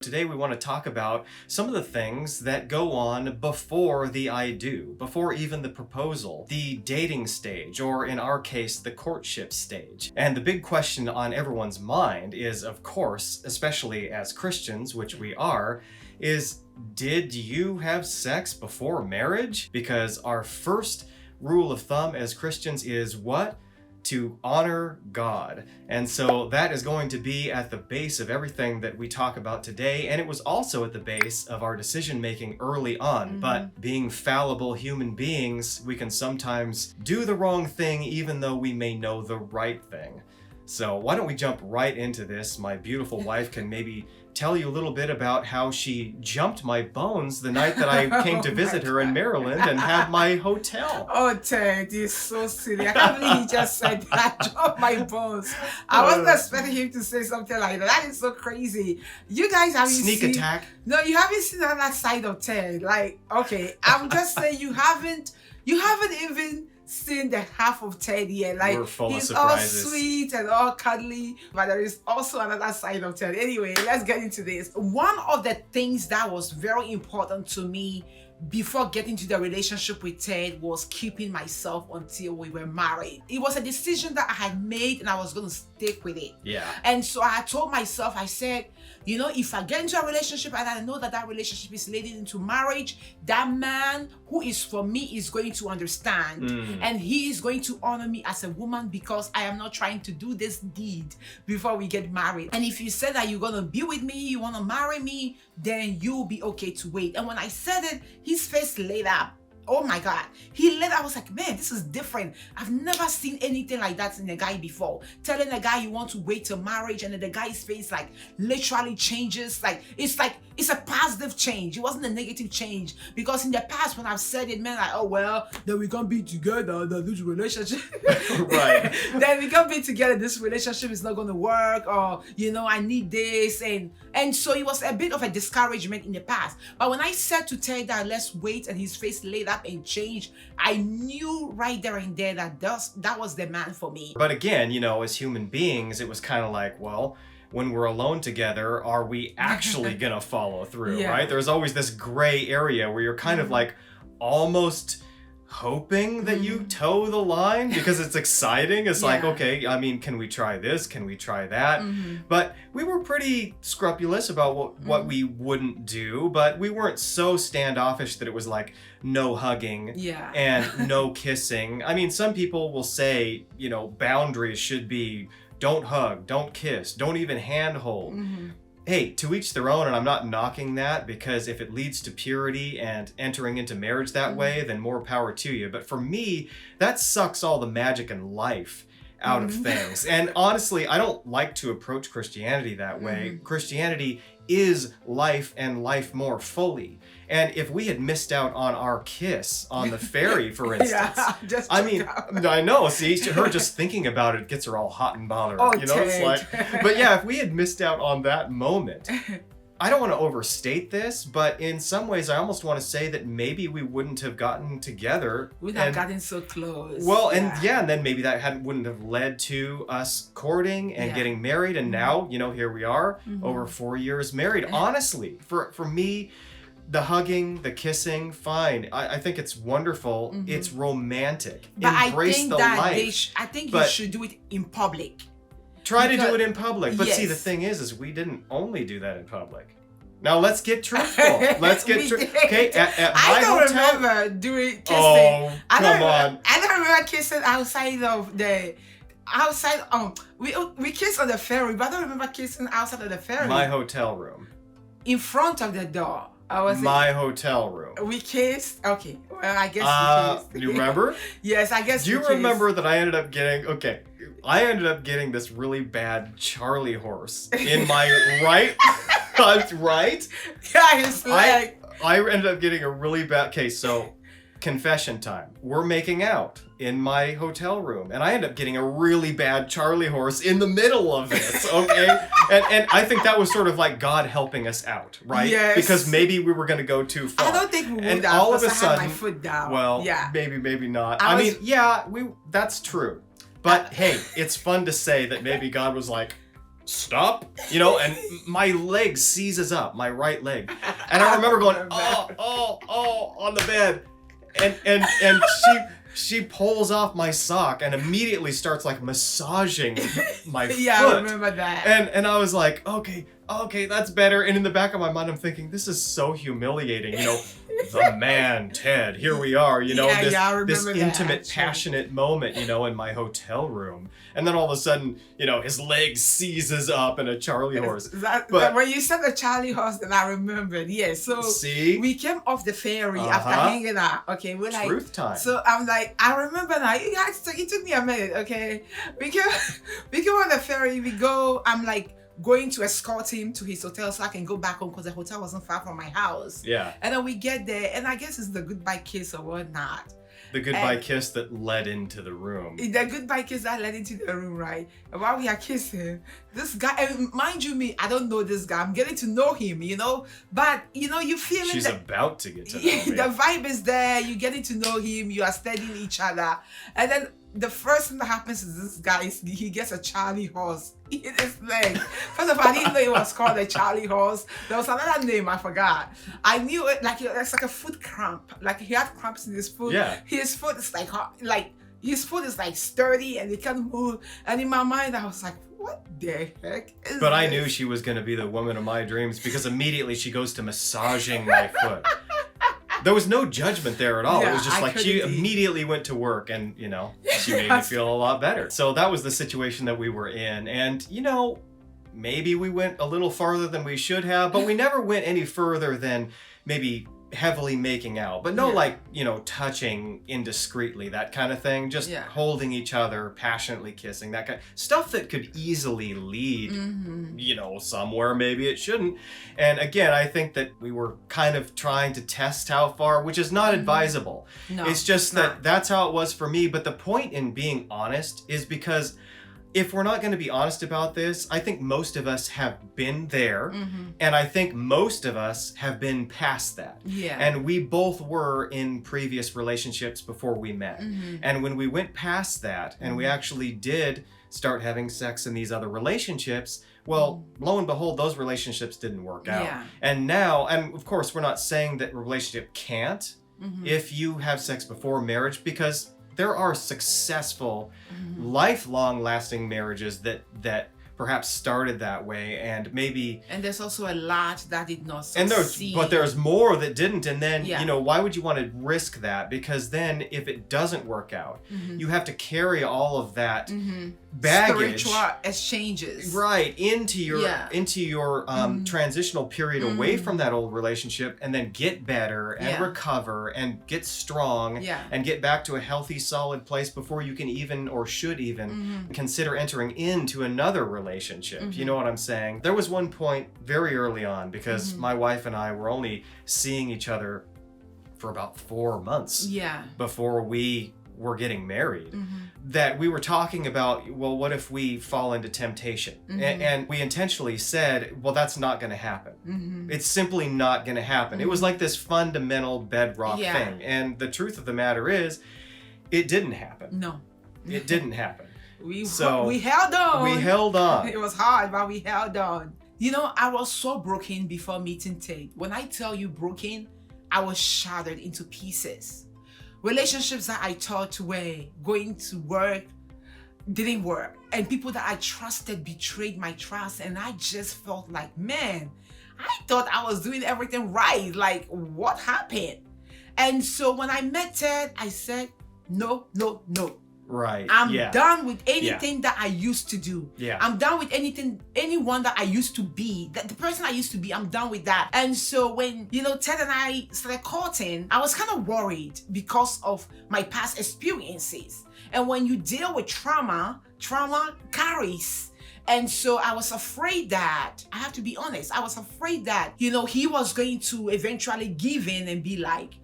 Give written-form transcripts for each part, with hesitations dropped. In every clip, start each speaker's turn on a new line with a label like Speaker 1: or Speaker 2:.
Speaker 1: Today we want to talk about some of the things that go on before the I do, before even the proposal, the dating stage, or in our case, the courtship stage. And the big question on everyone's mind is, of course, especially as Christians, which we are, is did you have sex before marriage? Because our first rule of thumb as Christians is what? To honor God. And so that is going to be at the base of everything that we talk about today. And it was also at the base of our decision making early on. But being fallible human beings, we can sometimes do the wrong thing even though we may know the right thing. So why don't we jump right into this? My beautiful wife can maybe tell you a little bit about how she jumped my bones the night that I came to visit her in Maryland and had my hotel.
Speaker 2: Oh, Ted, you're so silly. I can't believe he just said that. Drop my bones. I wasn't expecting him to say something like that. That is so crazy. You guys haven't
Speaker 1: Sneak
Speaker 2: seen...
Speaker 1: attack.
Speaker 2: No, you haven't seen the other side of Ted. Like, okay, I'm just saying you haven't even seen the half of Ted yet. Like,
Speaker 1: we're full
Speaker 2: he's
Speaker 1: of surprises.
Speaker 2: all sweet and all cuddly, but there is also another side of Ted. Anyway, let's get into this. One of the things that was very important to me before getting to the relationship with Ted was keeping myself until we were married. It was a decision that I had made and I was going to stick with it.
Speaker 1: Yeah.
Speaker 2: And so I told myself, I said, you know, if I get into a relationship and I know that that relationship is leading into marriage, that man who is for me is going to understand and he is going to honor me as a woman because I am not trying to do this deed before we get married. And if you said that you're going to be with me, you want to marry me, then you'll be okay to wait. And when I said it, his face lit up. Oh my God. He lit up. I was like, man, this is different. I've never seen anything like that in a guy before. Telling a guy you want to wait till marriage and then the guy's face like literally changes. It's a positive change. It wasn't a negative change. Because in the past when I've said it, man, like, oh well, then we can be together, then this relationship.
Speaker 1: Right.
Speaker 2: Then we can be together, this relationship is not gonna work, or you know, I need this. And so it was a bit of a discouragement in the past. But when I said to Ted that let's wait and his face lit up and changed, I knew right there and there that that was the man for me.
Speaker 1: But again, you know, as human beings, it was kind of like, well, when we're alone together, are we actually gonna follow through, right? There's always this gray area where you're kind of like almost hoping that you toe the line because it's exciting. It's like, okay, I mean, can we try this? Can we try that? But we were pretty scrupulous about what we wouldn't do, but we weren't so standoffish that it was like no hugging and no kissing. I mean, some people will say, you know, boundaries should be don't hug, don't kiss, don't even handhold. Hey, to each their own, and I'm not knocking that because if it leads to purity and entering into marriage that way, then more power to you. But for me, that sucks all the magic and life out of things. And honestly, I don't like to approach Christianity that way. Christianity is life and life more fully. And if we had missed out on our kiss on the ferry, for instance, I know, see, her just thinking about it gets her all hot and bothered.
Speaker 2: Oh,
Speaker 1: you know, it's like, but yeah, if we had missed out on that moment, I don't want to overstate this, but in some ways, I almost want to say that maybe we wouldn't have gotten together.
Speaker 2: We'd have gotten so close.
Speaker 1: Well, and then maybe that wouldn't have led to us courting and getting married. And now, you know, here we are, over 4 years married. Honestly, for me, the hugging, the kissing, fine. I think it's wonderful. It's romantic.
Speaker 2: But
Speaker 1: Embrace
Speaker 2: I think
Speaker 1: the
Speaker 2: that
Speaker 1: life.
Speaker 2: I think you should do it in public.
Speaker 1: Try to do it in public. But see, the thing is we didn't only do that in public. Now let's get truthful. Let's get truthful. Okay, at my hotel.
Speaker 2: I don't remember doing kissing.
Speaker 1: Oh, come on.
Speaker 2: I don't remember kissing we kissed on the ferry, but I don't remember kissing outside of the ferry.
Speaker 1: My hotel room.
Speaker 2: In front of the door.
Speaker 1: My hotel room.
Speaker 2: We kissed? Okay. Well, I guess we kissed.
Speaker 1: You remember?
Speaker 2: Yes, I guess
Speaker 1: Do you remember that I ended up getting this really bad Charlie horse in my right? Right?
Speaker 2: Yeah, his leg.
Speaker 1: I ended up getting a really bad case. So, confession time. We're making out in my hotel room, and I ended up getting a really bad Charlie horse in the middle of this, okay? and I think that was sort of like God helping us out, right?
Speaker 2: Yes.
Speaker 1: Because maybe we were going to go too far.
Speaker 2: I don't think we would
Speaker 1: and
Speaker 2: have,
Speaker 1: all of a
Speaker 2: I
Speaker 1: sudden,
Speaker 2: had my foot down.
Speaker 1: Well, maybe not. I mean, yeah, that's true. But hey, it's fun to say that maybe God was like, stop, and my leg seizes up, my right leg. And I remember going, oh, on the bed. And she pulls off my sock and immediately starts like massaging my foot.
Speaker 2: Yeah, I remember that.
Speaker 1: And I was like, okay, that's better. And in the back of my mind, I'm thinking, this is so humiliating. The man, Ted, here we are, this intimate, passionate moment, in my hotel room. And then all of a sudden, his leg seizes up in a Charlie horse.
Speaker 2: But when you said the Charlie horse, then I remembered. Yes. So
Speaker 1: see?
Speaker 2: We came off the ferry after hanging out. Okay, we're like
Speaker 1: truth time.
Speaker 2: So I'm like, I remember now. It took me a minute. Okay, we came on the ferry. We go. I'm like going to escort him to his hotel so I can go back home because the hotel wasn't far from my house.
Speaker 1: Yeah.
Speaker 2: And then we get there, and I guess it's the goodbye kiss or whatnot.
Speaker 1: The goodbye kiss that led into the room.
Speaker 2: The goodbye kiss that led into the room, right? And while we are kissing, this guy, and mind you, I don't know this guy. I'm getting to know him, But, you feel
Speaker 1: She's about to get to know me.
Speaker 2: The vibe is there. You're getting to know him. You are studying each other. And then the first thing that happens is this guy, he gets a Charlie horse in his leg. First of all, I didn't know it was called a Charlie horse. There was another name, I forgot. I knew it, it's like a foot cramp. Like he had cramps in his foot.
Speaker 1: Yeah.
Speaker 2: His foot is like his foot is like sturdy and he can't move. And in my mind, I was like, what the heck is
Speaker 1: But
Speaker 2: this?
Speaker 1: I knew she was going to be the woman of my dreams because immediately she goes to massaging my foot. There was no judgment there at all.
Speaker 2: Yeah,
Speaker 1: it was just like she immediately went to work and, she made me feel a lot better. So that was the situation that we were in. And, maybe we went a little farther than we should have, but we never went any further than maybe heavily making out. But no touching indiscreetly, that kind of thing. Just holding each other, passionately kissing, that kind of stuff that could easily lead, somewhere maybe it shouldn't. And again, I think that we were kind of trying to test how far, which is not advisable.
Speaker 2: No,
Speaker 1: it's just that's how it was for me. But the point in being honest is because if we're not going to be honest about this, I think most of us have been there, and I think most of us have been past that.
Speaker 2: Yeah.
Speaker 1: And we both were in previous relationships before we met. And when we went past that, and we actually did start having sex in these other relationships, well, lo and behold, those relationships didn't work out.
Speaker 2: Yeah.
Speaker 1: And now, and of course, we're not saying that a relationship can't if you have sex before marriage, because there are successful, lifelong lasting marriages that perhaps started that way, and maybe... And
Speaker 2: there's also a lot that did not succeed.
Speaker 1: But there's more that didn't, and then, why would you want to risk that? Because then, if it doesn't work out, you have to carry all of that baggage...
Speaker 2: Spiritual exchanges.
Speaker 1: Right, into your transitional period away from that old relationship, and then get better, and recover, and get strong, and get back to a healthy, solid place before you can even, or should even, consider entering into another relationship. You know what I'm saying? There was one point very early on, because my wife and I were only seeing each other for about 4 months before we were getting married, that we were talking about, well, what if we fall into temptation? And we intentionally said, well, that's not going to happen. It's simply not going to happen. It was like this fundamental bedrock thing. And the truth of the matter is, it didn't happen.
Speaker 2: No.
Speaker 1: It didn't happen.
Speaker 2: We held on.
Speaker 1: We held on.
Speaker 2: It was hard, but we held on. I was so broken before meeting Tate. When I tell you broken, I was shattered into pieces. Relationships that I thought were going to work didn't work. And people that I trusted betrayed my trust. And I just felt like, man, I thought I was doing everything right. Like, what happened? And so when I met Ted, I said, no.
Speaker 1: Right.
Speaker 2: I'm done with anything that I used to do. Yeah. I'm done with anyone that I used to be. The person I used to be, I'm done with that. And so when, Ted and I started courting, I was kind of worried because of my past experiences. And when you deal with trauma carries. And so I was afraid that, I have to be honest, I was afraid that, he was going to eventually give in and be like,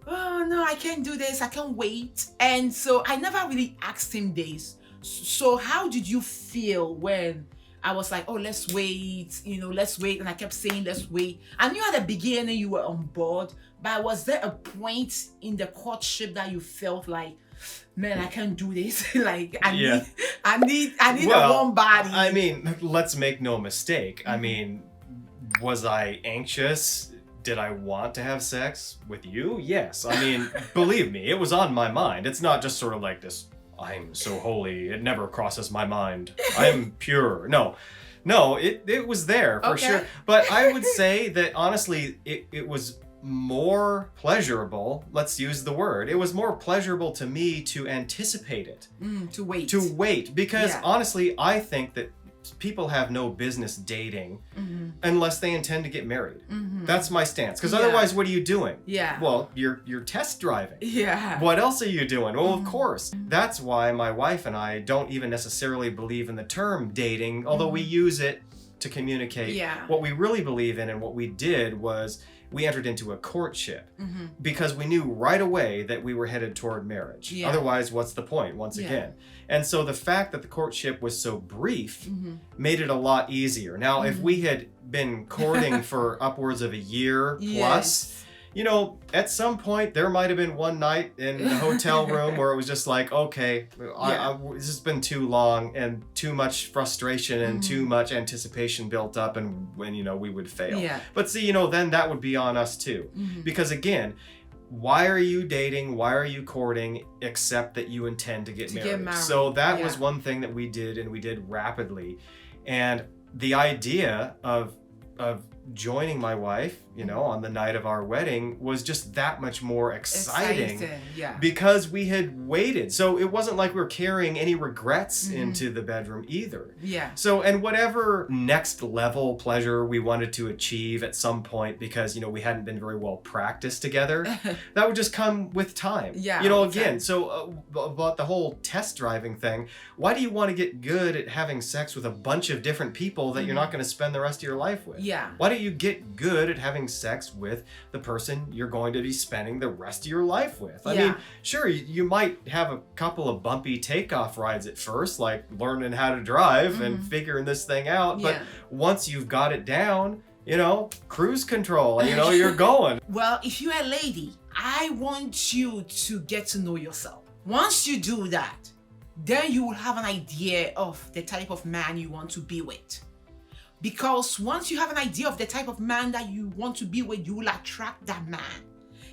Speaker 2: oh no, I can't do this, I can't wait. And so I never really asked him this. So how did you feel when I was like, oh, let's wait, let's wait. And I kept saying, let's wait. I knew at the beginning you were on board, but was there a point in the courtship that you felt like, man, I can't do this. Like I
Speaker 1: Yeah.
Speaker 2: need a warm body.
Speaker 1: I mean, let's make no mistake. I mean, was I anxious? Did I want to have sex with you? Yes. I mean, believe me, it was on my mind. It's not just sort of like this, I'm so holy, it never crosses my mind. I'm pure. No, it was there for sure. But I would say that honestly, it was more pleasurable, let's use the word. It was more pleasurable to me to anticipate it.
Speaker 2: To wait.
Speaker 1: To wait. Because honestly, I think that people have no business dating unless they intend to get married. That's my stance. Because otherwise, what are you doing?
Speaker 2: Yeah.
Speaker 1: Well, you're test driving.
Speaker 2: Yeah.
Speaker 1: What else are you doing? Well, of course. That's why my wife and I don't even necessarily believe in the term dating, although we use it to communicate.
Speaker 2: Yeah.
Speaker 1: What we really believe in and what we did was we entered into a courtship because we knew right away that we were headed toward marriage.
Speaker 2: Yeah.
Speaker 1: Otherwise, what's the point once again? And so the fact that the courtship was so brief made it a lot easier. Now, if we had been courting for upwards of a year plus, you know, at some point there might have been one night in the hotel room where it was just like, okay, this has been too long and too much frustration and too much anticipation built up, and when, you know, we would fail.
Speaker 2: Yeah.
Speaker 1: But see, you know, then that would be on us too. Because again, why are you dating? Why are you courting except that you intend to get married? So that was one thing that we did, and we did rapidly. And the idea of joining my wife, you know, on the night of our wedding was just that much more exciting. Because we had waited. So it wasn't like we were carrying any regrets into the bedroom either. So, and whatever next level pleasure we wanted to achieve at some point, because, you know, we hadn't been very well practiced together, that would just come with time. You know, again, so about the whole test driving thing, why do you want to get good at having sex with a bunch of different people that you're not going to spend the rest of your life with? Why don't you get good at having sex with the person you're going to be spending the rest of your life with? I mean, sure, you might have a couple of bumpy takeoff rides at first, like learning how to drive and figuring this thing out. But once you've got it down, you know, cruise control, you know, you're going.
Speaker 2: Well, if you're a lady, I want you to get to know yourself. Once you do that, then you will have an idea of the type of man you want to be with. Because once you have an idea of the type of man that you want to be with, you will attract that man.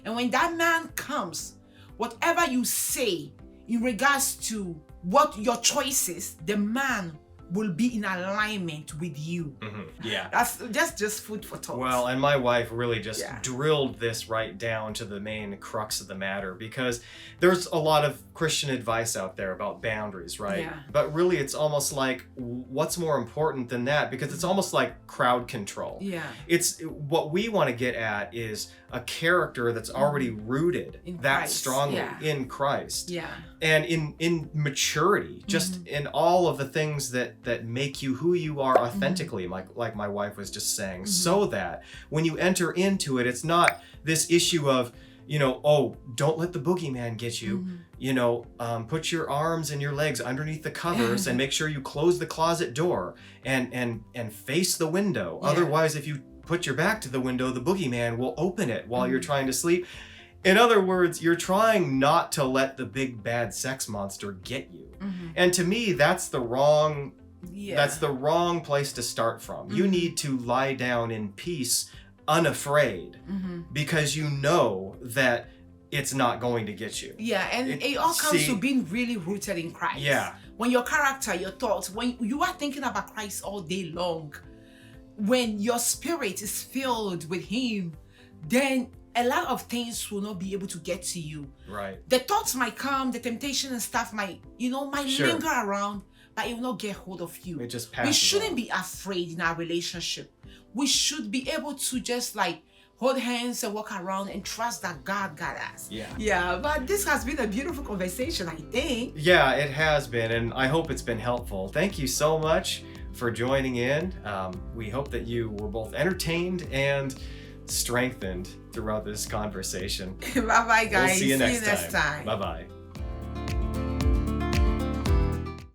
Speaker 2: And when that man comes, whatever you say in regards to what your choice is, the man will be in alignment with you. That's just food for thought.
Speaker 1: Well, and my wife really just drilled this right down to the main crux of the matter, because there's a lot of Christian advice out there about boundaries, right? But really it's almost like, what's more important than that? Because it's almost like crowd control. It's what we want to get at is a character that's already rooted in that Christ. Strongly in Christ. And in maturity, just in all of the things that make you who you are authentically, like my wife was just saying, so that when you enter into it, it's not this issue of, you know, oh, don't let the boogeyman get you. You know, put your arms and your legs underneath the covers and make sure you close the closet door and face the window. Otherwise, if you put your back to the window, the boogeyman will open it while you're trying to sleep. In other words, you're trying not to let the big bad sex monster get you. And to me, that's the wrong place to start from. You need to lie down in peace, unafraid, because you know that it's not going to get you.
Speaker 2: And it all comes to being really rooted in Christ. When your character, your thoughts, when you are thinking about Christ all day long, when your spirit is filled with Him, then a lot of things will not be able to get to you. The thoughts might come, the temptation and stuff might linger around, but it will not get hold of you.
Speaker 1: It just passes.
Speaker 2: We shouldn't be afraid in our relationship. We should be able to just like hold hands and walk around and trust that God got us. But this has been a beautiful conversation, I think.
Speaker 1: Yeah, it has been, and I hope it's been helpful. Thank you so much for joining in. We hope that you were both entertained and strengthened throughout this conversation.
Speaker 2: Bye-bye, guys.
Speaker 1: We'll see you next time. Bye-bye.